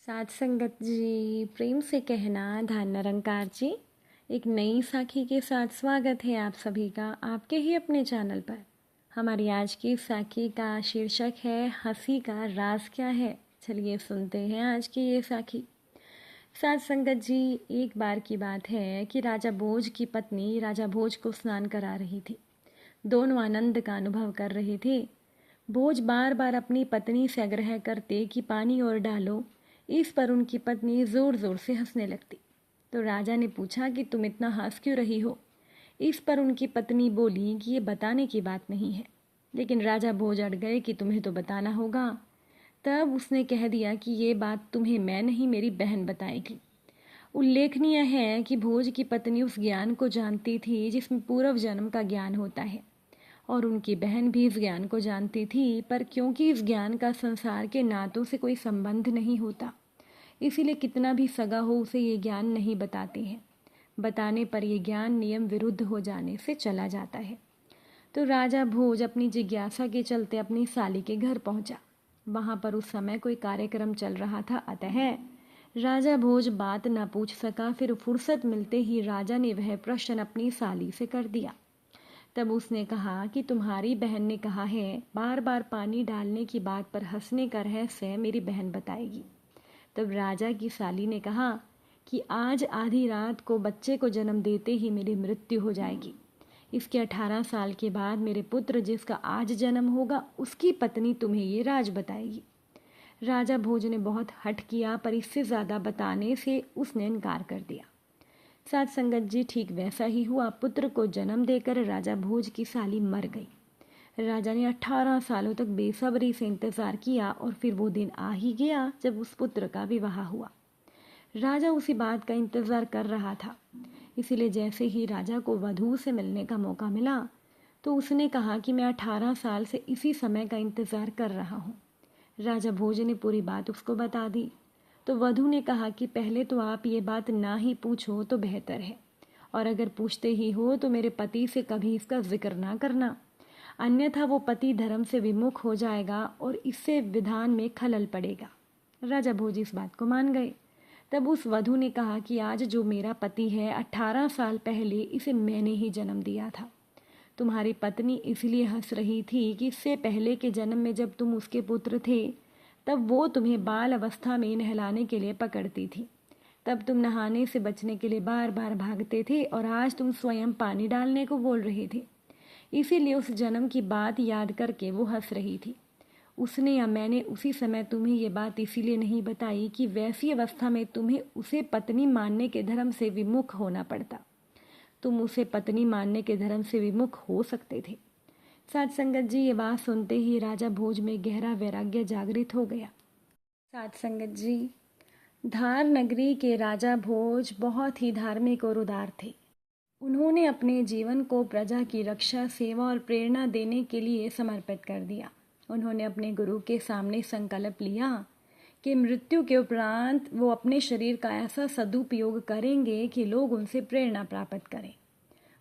साथ संगत जी, प्रेम से कहना धन निरंकार जी। एक नई साखी के साथ स्वागत है आप सभी का आपके ही अपने चैनल पर। हमारी आज की साखी का शीर्षक है हंसी का राज क्या है। चलिए सुनते हैं आज की ये साखी। साथ संगत जी, एक बार की बात है कि राजा भोज की पत्नी राजा भोज को स्नान करा रही थी। दोनों आनंद का अनुभव कर रहे थे। भोज बार बार अपनी पत्नी से आग्रह करते कि पानी और डालो। इस पर उनकी पत्नी जोर जोर से हंसने लगती। तो राजा ने पूछा कि तुम इतना हंस क्यों रही हो। इस पर उनकी पत्नी बोली कि ये बताने की बात नहीं है। लेकिन राजा भोज अड़ गए कि तुम्हें तो बताना होगा। तब उसने कह दिया कि ये बात तुम्हें मैं नहीं, मेरी बहन बताएगी। उल्लेखनीय है कि भोज की पत्नी उस ज्ञान को जानती थी जिसमें पूर्व जन्म का ज्ञान होता है, और उनकी बहन भी इस ज्ञान को जानती थी। पर क्योंकि इस ज्ञान का संसार के नातों से कोई संबंध नहीं होता, इसीलिए कितना भी सगा हो उसे ये ज्ञान नहीं बताते हैं। बताने पर यह ज्ञान नियम विरुद्ध हो जाने से चला जाता है। तो राजा भोज अपनी जिज्ञासा के चलते अपनी साली के घर पहुंचा। वहां पर उस समय कोई कार्यक्रम चल रहा था, अतः राजा भोज बात न पूछ सका। फिर फुर्सत मिलते ही राजा ने वह प्रश्न अपनी साली से कर दिया। तब उसने कहा कि तुम्हारी बहन ने कहा है बार बार पानी डालने की बात पर हंसने का रहस्य मेरी बहन बताएगी। तब राजा की साली ने कहा कि आज आधी रात को बच्चे को जन्म देते ही मेरी मृत्यु हो जाएगी। इसके 18 साल के बाद मेरे पुत्र जिसका आज जन्म होगा उसकी पत्नी तुम्हें ये राज बताएगी। राजा भोज ने बहुत हठ किया, पर इससे ज़्यादा बताने से उसने इनकार कर दिया। साथ संगत जी, ठीक वैसा ही हुआ। पुत्र को जन्म देकर राजा भोज की साली मर गई। राजा ने 18 सालों तक बेसब्री से इंतजार किया और फिर वो दिन आ ही गया जब उस पुत्र का विवाह हुआ। राजा उसी बात का इंतजार कर रहा था। इसीलिए जैसे ही राजा को वधू से मिलने का मौका मिला तो उसने कहा कि मैं 18 साल से इसी समय का इंतजार कर रहा हूँ। राजा भोज ने पूरी बात उसको बता दी। तो वधू ने कहा कि पहले तो आप ये बात ना ही पूछो तो बेहतर है, और अगर पूछते ही हो तो मेरे पति से कभी इसका जिक्र ना करना, अन्यथा वो पति धर्म से विमुख हो जाएगा और इससे विधान में खलल पड़ेगा। राजा भोज इस बात को मान गए। तब उस वधू ने कहा कि आज जो मेरा पति है 18 साल पहले इसे मैंने ही जन्म दिया था। तुम्हारी पत्नी इसलिए हंस रही थी कि इससे पहले के जन्म में जब तुम उसके पुत्र थे तब वो तुम्हें बाल अवस्था में नहलाने के लिए पकड़ती थी। तब तुम नहाने से बचने के लिए बार बार भागते थे और आज तुम स्वयं पानी डालने को बोल रहे थे। इसीलिए उस जन्म की बात याद करके वो हंस रही थी। उसने या मैंने उसी समय तुम्हें ये बात इसीलिए नहीं बताई कि वैसी अवस्था में तुम्हें उसे पत्नी मानने के धर्म से विमुख होना पड़ता। तुम उसे पत्नी मानने के धर्म से विमुख हो सकते थे। साथ संगत जी, ये बात सुनते ही राजा भोज में गहरा वैराग्य जागृत हो गया। साथ संगत जी, धार नगरी के राजा भोज बहुत ही धार्मिक और उदार थे। उन्होंने अपने जीवन को प्रजा की रक्षा, सेवा और प्रेरणा देने के लिए समर्पित कर दिया। उन्होंने अपने गुरु के सामने संकल्प लिया कि मृत्यु के उपरांत वो अपने शरीर का ऐसा सदुपयोग करेंगे कि लोग उनसे प्रेरणा प्राप्त करें।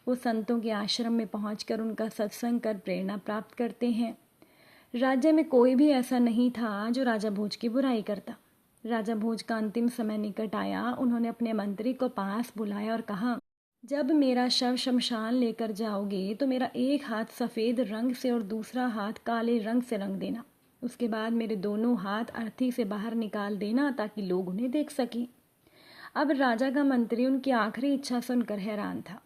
वो संतों के आश्रम में पहुंचकर उनका सत्संग कर प्रेरणा प्राप्त करते हैं। राज्य में कोई भी ऐसा नहीं था जो राजा भोज की बुराई करता। राजा भोज का अंतिम समय निकट आया। उन्होंने अपने मंत्री को पास बुलाया और कहा, जब मेरा शव शमशान लेकर जाओगे तो मेरा एक हाथ सफ़ेद रंग से और दूसरा हाथ काले रंग से रंग देना। उसके बाद मेरे दोनों हाथ अर्थी से बाहर निकाल देना ताकि लोग उन्हें देख सकें। अब राजा का मंत्री उनकी आखिरी इच्छा सुनकर हैरान था।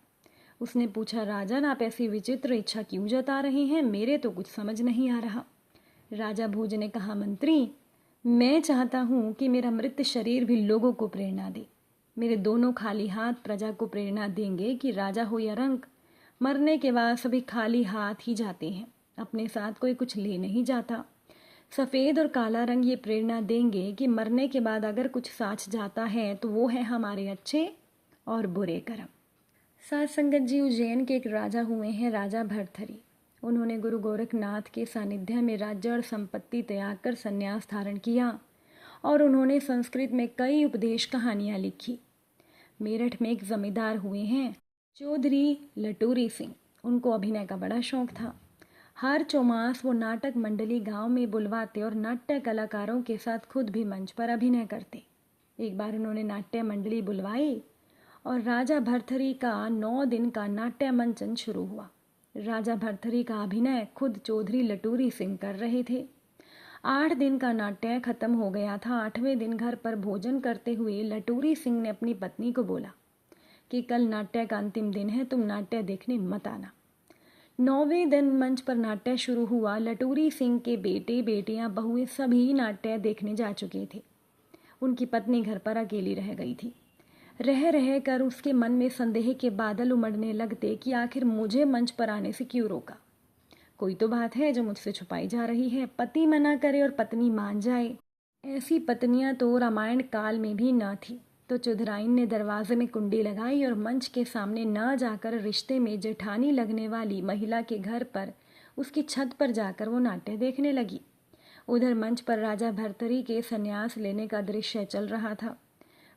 उसने पूछा, राजन, आप ऐसी विचित्र इच्छा क्यों जता रहे हैं? मेरे तो कुछ समझ नहीं आ रहा। राजा भोज ने कहा, मंत्री, मैं चाहता हूँ कि मेरा मृत शरीर भी लोगों को प्रेरणा दे। मेरे दोनों खाली हाथ प्रजा को प्रेरणा देंगे कि राजा हो या रंक, मरने के बाद सभी खाली हाथ ही जाते हैं, अपने साथ कोई कुछ ले नहीं जाता। सफ़ेद और काला रंग ये प्रेरणा देंगे कि मरने के बाद अगर कुछ साथ जाता है तो वो है हमारे अच्छे और बुरे कर्म। साथ संगत जी, उज्जैन के एक राजा हुए हैं, राजा भरथरी। उन्होंने गुरु गोरखनाथ के सानिध्य में राज्य और संपत्ति त्याग कर संन्यास धारण किया और उन्होंने संस्कृत में कई उपदेश कहानियाँ लिखी। मेरठ में एक जमींदार हुए हैं, चौधरी लटूरी सिंह। उनको अभिनय का बड़ा शौक था। हर चौमास वो नाटक मंडली गांव में बुलवाते और नाट्य कलाकारों के साथ खुद भी मंच पर अभिनय करते। एक बार उन्होंने नाट्य मंडली बुलवाई और राजा भर्तृहरि का 9 दिन का नाट्य मंचन शुरू हुआ। राजा भर्तृहरि का अभिनय खुद चौधरी लटूरी सिंह कर रहे थे। 8 दिन का नाट्य खत्म हो गया था। 8वें दिन घर पर भोजन करते हुए लटूरी सिंह ने अपनी पत्नी को बोला कि कल नाट्य का अंतिम दिन है, तुम नाट्य देखने मत आना। 9वें दिन मंच पर नाट्य शुरू हुआ। लटूरी सिंह के बेटे बेटियां बहुएं सभी नाट्य देखने जा चुके थे। उनकी पत्नी घर पर अकेली रह गई थी। रह रह कर उसके मन में संदेह के बादल उमड़ने लगते कि आखिर मुझे मंच पर आने से क्यों रोका। कोई तो बात है जो मुझसे छुपाई जा रही है। पति मना करे और पत्नी मान जाए, ऐसी पत्नियां तो रामायण काल में भी न थी। तो चुधराइन ने दरवाजे में कुंडी लगाई और मंच के सामने न जाकर रिश्ते में जेठानी लगने वाली महिला के घर पर उसकी छत पर जाकर वो नाट्य देखने लगी। उधर मंच पर राजा भर्तृहरि के संन्यास लेने का दृश्य चल रहा था।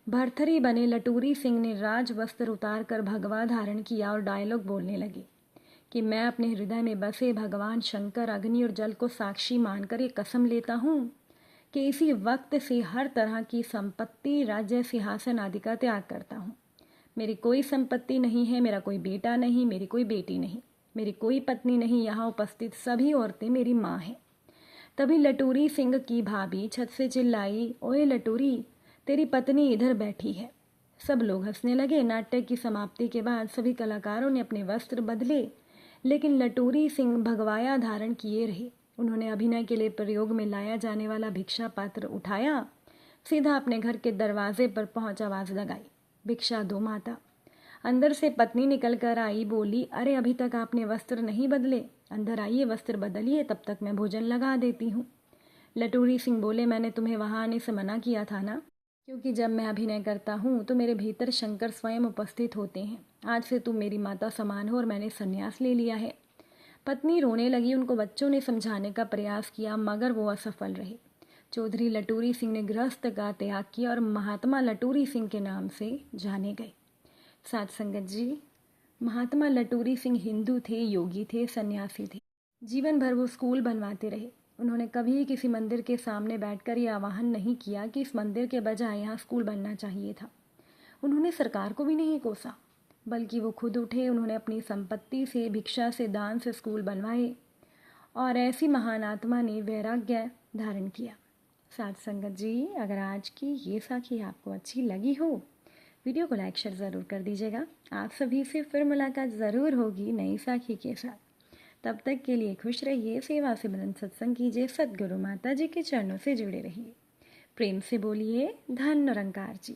भर्तृहरि बने लटूरी सिंह ने राज वस्त्र उतार कर भगवा धारण किया और डायलॉग बोलने लगे कि मैं अपने हृदय में बसे भगवान शंकर, अग्नि और जल को साक्षी मानकर ये कसम लेता हूँ कि इसी वक्त से हर तरह की संपत्ति, राज्य, सिंहासन आदि का त्याग करता हूँ। मेरी कोई संपत्ति नहीं है, मेरा कोई बेटा नहीं, मेरी कोई बेटी नहीं, मेरी कोई पत्नी नहीं। यहाँ उपस्थित सभी औरतें मेरी माँ हैं। तभी लटूरी सिंह की भाभी छत से चिल्लाई, ओए लटूरी, तेरी पत्नी इधर बैठी है। सब लोग हंसने लगे। नाट्य की समाप्ति के बाद सभी कलाकारों ने अपने वस्त्र बदले, लेकिन लटूरी सिंह भगवाया धारण किए रहे। उन्होंने अभिनय के लिए प्रयोग में लाया जाने वाला भिक्षा पात्र उठाया, सीधा अपने घर के दरवाजे पर पहुंच आवाज लगाई, भिक्षा दो माता। अंदर से पत्नी निकल कर आई, बोली, अरे अभी तक आपने वस्त्र नहीं बदले, अंदर आइए वस्त्र बदलिए, तब तक मैं भोजन लगा देती हूँ। लटूरी सिंह बोले, मैंने तुम्हें वहाँ आने से मना किया था ना, क्योंकि जब मैं अभिनय करता हूँ तो मेरे भीतर शंकर स्वयं उपस्थित होते हैं। आज से तुम मेरी माता समान हो और मैंने संन्यास ले लिया है। पत्नी रोने लगी। उनको बच्चों ने समझाने का प्रयास किया मगर वो असफल रहे। चौधरी लटूरी सिंह ने गृहस्थ का त्याग किया और महात्मा लटूरी सिंह के नाम से जाने गए। साथ संगत जी, महात्मा लटूरी सिंह हिंदू थे, योगी थे, सन्यासी थे। जीवन भर वो स्कूल बनवाते रहे। उन्होंने कभी किसी मंदिर के सामने बैठकर ये आह्वान नहीं किया कि इस मंदिर के बजाय यहाँ स्कूल बनना चाहिए था। उन्होंने सरकार को भी नहीं कोसा, बल्कि वो खुद उठे। उन्होंने अपनी संपत्ति से, भिक्षा से, दान से स्कूल बनवाए और ऐसी महान आत्मा ने वैराग्य धारण किया। साथ संगत जी, अगर आज की ये साखी आपको अच्छी लगी हो, वीडियो को लाइक शेयर ज़रूर कर दीजिएगा। आप सभी से फिर मुलाकात ज़रूर होगी नई साखी के साथ। तब तक के लिए खुश रहिए, सेवा से बुलंद सत्संग कीजिए, सद्गुरु माता जी के चरणों से जुड़े रहिए। प्रेम से बोलिए धन निरंकार जी।